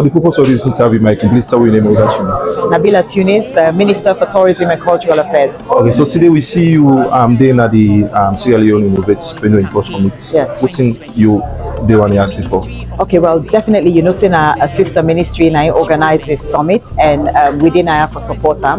For the purpose of this interview, Mike, please tell me your name and Nabila Tunis, Minister for Tourism and Cultural Affairs. Okay, so today we see you there at the Sierra Leone Innovate 2024 Summit. Yes. What's in you they want to actually for? Okay, well, definitely, seeing a sister ministry and I organize this summit, and within I have for support them.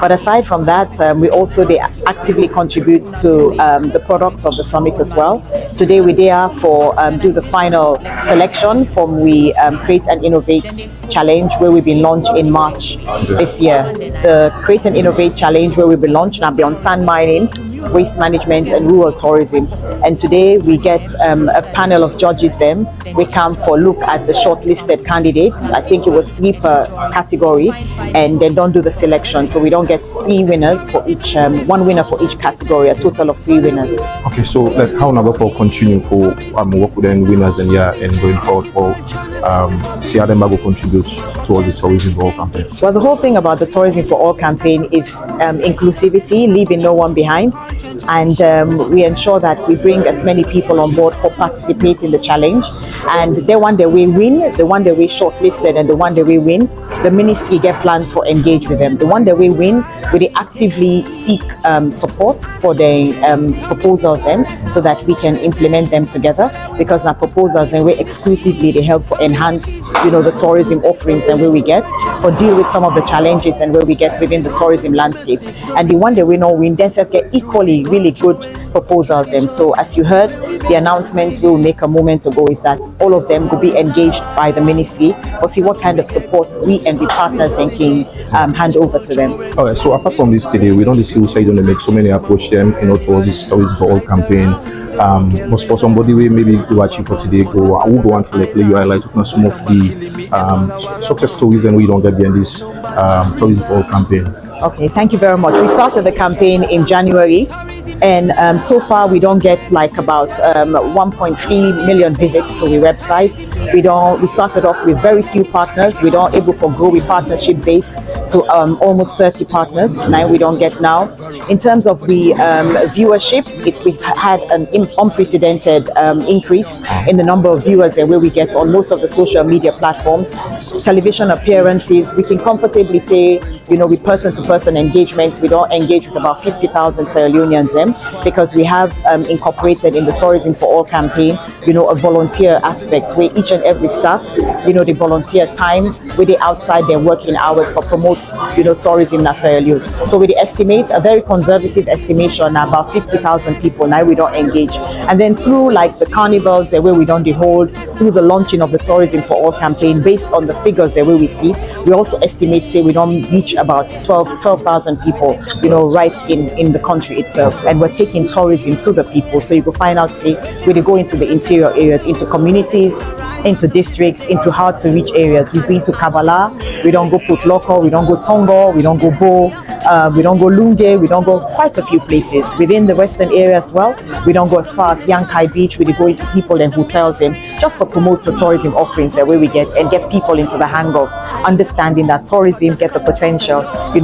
But aside from that, we also they actively contribute to the products of the summit as well. Today we there for do the final selection from we Create and Innovate challenge where we've been launched in March this year. The Create and Innovate challenge where we've been launched now be on sand mining, waste management and rural tourism. And today we get a panel of judges them. We come for look at the shortlisted candidates. I think it was 3 per category, and then don't do the selection. So we don't get 3 winners for each, 1 winner for each category, a total of 3 winners. Okay, so like how number for continue for work with the winners and and going forward for Sierra Leone contribute to all the Tourism for All campaign? Well, the whole thing about the Tourism for All campaign is inclusivity, leaving no one behind. And we ensure that we bring as many people on board for participate in the challenge. And the one that we win, the one that we shortlisted, and the one that we win, the ministry get plans for engage with them. The one that we win, we actively seek support for the proposals so that we can implement them together, because our proposals and we exclusively they help for enhance the tourism offerings and where we get for deal with some of the challenges and where we get within the tourism landscape. And the one that we know we then get equally really good proposals. And so as you heard, the announcement we will make a moment ago is that all of them will be engaged by the ministry for see what kind of support we and the partners can hand over to them. All right, so apart from this today, we don't see who say don't make so many approach them towards this Tourism for All campaign. But for somebody we maybe do achieve for today go, I would want to like you highlight some of the success stories and we don't get behind this Tourism for All campaign. Okay, thank you very much. We started the campaign in January, and so far we don't get like about 1.3 million visits to the website. We started off with very few partners. We don't able to grow with partnership base to almost 30 partners. Now we don't get now. In terms of the viewership, we've had an unprecedented increase in the number of viewers where we get on most of the social media platforms. Television appearances, we can comfortably say, with person-to-person engagement, we don't engage with about 50,000 Sierra Leoneans because we have incorporated in the Tourism for All campaign, a volunteer aspect where each and every staff, they volunteer time with the outside their working hours for promote, tourism in Sierra Leone. So we estimate a very conservative estimation about 50,000 people now we don't engage. And then through like the carnivals where we don't hold, through the launching of the Tourism for All campaign, based on the figures where we see, we also estimate say we don't reach about 12,000 people, right in the country itself. And we're taking tourism to the people. So you can find out say we go into the interior areas, into communities, into districts, into hard to reach areas. We've been to Kabbalah, we don't go Port Loco, we don't go Tongo, we don't go Bo, we don't go Lunge, we don't go quite a few places. Within the western area as well, we don't go as far as Yankai Beach, we go into people and hotels just for promote the tourism offerings where we get and get people into the hang of understanding that tourism get the potential,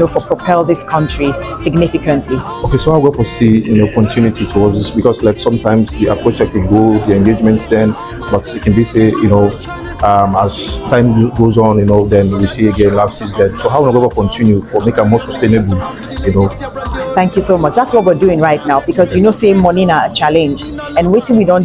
for propel this country significantly. Okay, so I'll go for see continuity towards this, because like sometimes the approach can go, the engagements then, but it can be say, as time goes on, then we see again lapses then. So how will we continue for make it more sustainable, Thank you so much. That's what we're doing right now, because say money now a challenge. And waiting we don't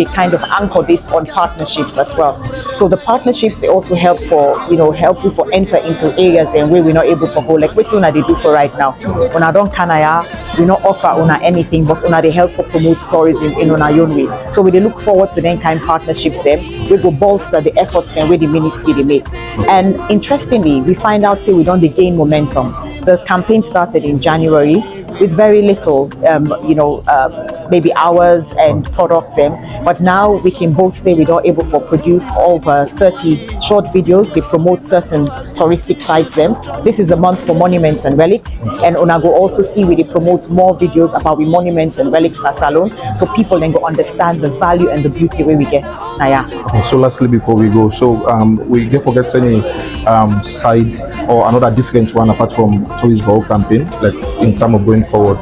kind of anchor this on partnerships as well. So the partnerships also help for help you for enter into areas and where we're not able to go. Like what they do for right now. When I don't canaya, we not offer anything, but they help for promote tourism in our own way. So we look forward to then kind partnerships them. We go bolster the efforts and where the ministry they make. And interestingly, we find out say we don't gain momentum. The campaign started in January with very little, maybe hours and products. But now we can both say we are able to produce over 30 short videos. They promote certain touristic sites. This is a month for monuments and relics. And Onago also see we promote more videos about the monuments and relics in Salon, so people then go understand the value and the beauty where we get. Okay, so lastly before we go, so we don't forget any side or another different one apart from Tourism for All campaign, like in terms of going forward.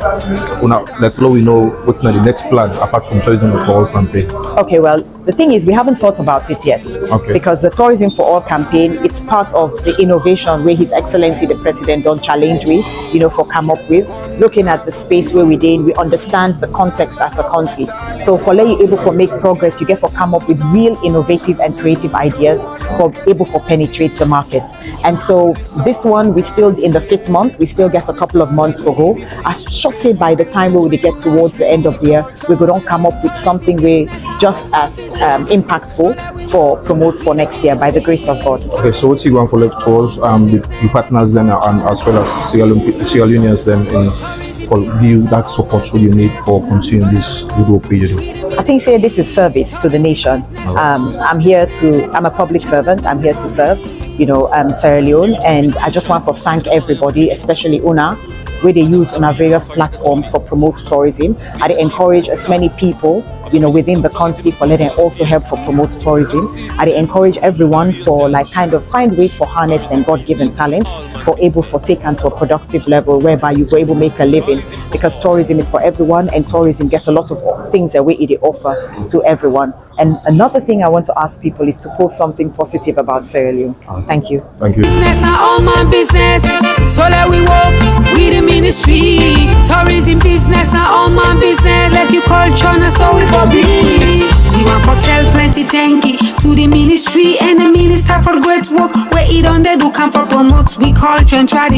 Let's let we know what's the next plan apart from Tourism for All campaign. Okay, well, the thing is, we haven't thought about it yet. Okay. Because the Tourism for All campaign, it's part of the innovation where His Excellency the President don't challenge we, for come up with. Looking at the space where we're in, we understand the context as a country. So for you able to make progress, you get to come up with real innovative and creative ideas for able to penetrate the market. And so this one, we still in the 5th month, we still get a couple of months to go. I should say by the time we get towards the end of the year, we're going to come up with something where just as impactful for promote for next year by the grace of God. Okay, so what's you going for left towards the partners then, and as well as Sierra Leoneans then, for you that support what you need for continuing this good work you do? I think this is service to the nation. I'm a public servant. I'm here to serve, Sierra Leone, and I just want to thank everybody, especially UNA, where they use on our various platforms for promote tourism. I encourage as many people, within the country for letting also help for promote tourism. I encourage everyone for kind of find ways for harness and God-given talent for able for take on to a productive level whereby you go able to make a living, because tourism is for everyone and tourism gets a lot of things that we offer to everyone. And another thing I want to ask people is to post something positive about Sierra Leone. Thank you. Thank you. Business, not all my business. So that we work with the ministry. Tourism business, not all my business. Let you culture, not so we for be. We want to tell plenty thank you to the ministry and the minister for great work. Where it on they do come for promote we culture and try